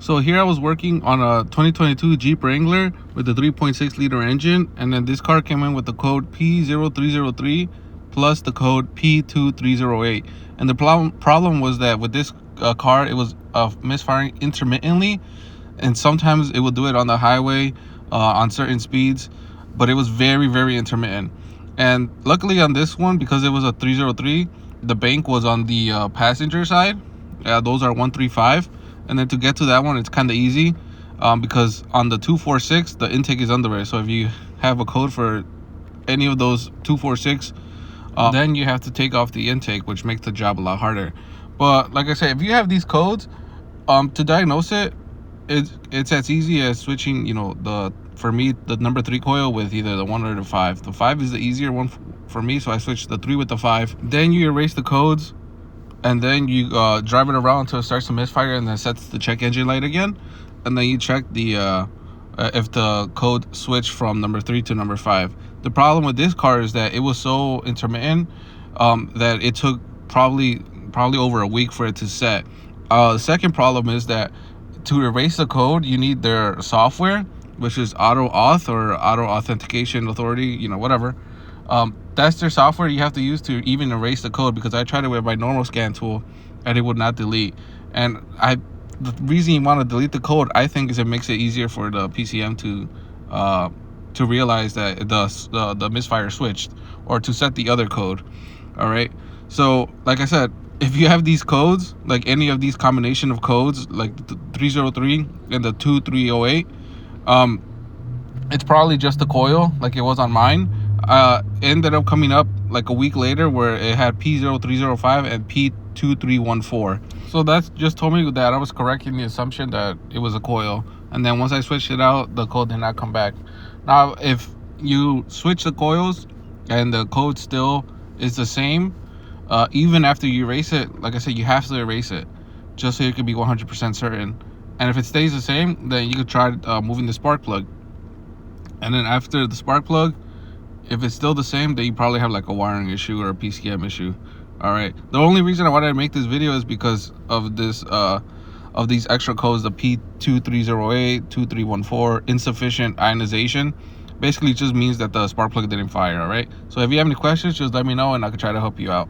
So here I was working on a 2022 Jeep Wrangler with a 3.6 liter engine, and then this car came in with the code P0303 plus the code P2308. And the problem was that with this car, it was misfiring intermittently, and sometimes it would do it on the highway on certain speeds, but it was very, very intermittent. And luckily on this one, because it was a 303, the bank was on the passenger side. Those are 135. And then to get to that one, it's kind of easy because on the 246, the intake is under it. So if you have a code for any of those 246, then you have to take off the intake, which makes the job a lot harder. But like I said, if you have these codes, to diagnose it, it's as easy as switching, for me, the number 3 coil with either the 1 or the 5. The 5 is the easier one for me, so I switched the 3 with the 5. Then you erase the codes, and then you drive it around until it starts to misfire, and then sets the check engine light again. And then you check the if the code switched from number 3 to number 5. The problem with this car is that it was so intermittent that it took probably over a week for it to set. The second problem is that to erase the code, you need their software, which is auto auth or auto authentication authority, whatever. That's their software you have to use to even erase the code, because I tried it with my normal scan tool and it would not delete. And the reason you want to delete the code, I think, is it makes it easier for the PCM to realize that the misfire switched, or to set the other code. All right, so like I said, if you have these codes, like any of these combination of codes, like the 303 and the 2308, it's probably just the coil, like it was on mine. Ended up coming up like a week later where it had P0305 and P2314. So that just told me that I was correcting the assumption that it was a coil. And then once I switched it out, the code did not come back. Now, if you switch the coils and the code still is the same, even after you erase it, like I said, you have to erase it just so you can be 100% certain. And if it stays the same, then you could try moving the spark plug. And then after the spark plug, if it's still the same, then you probably have like a wiring issue or a PCM issue. All right, the only reason I wanted to make this video is because of this of these extra codes, the P2308, 2314, insufficient ionization. Basically, it just means that the spark plug didn't fire. All right, so if you have any questions, just let me know and I can try to help you out.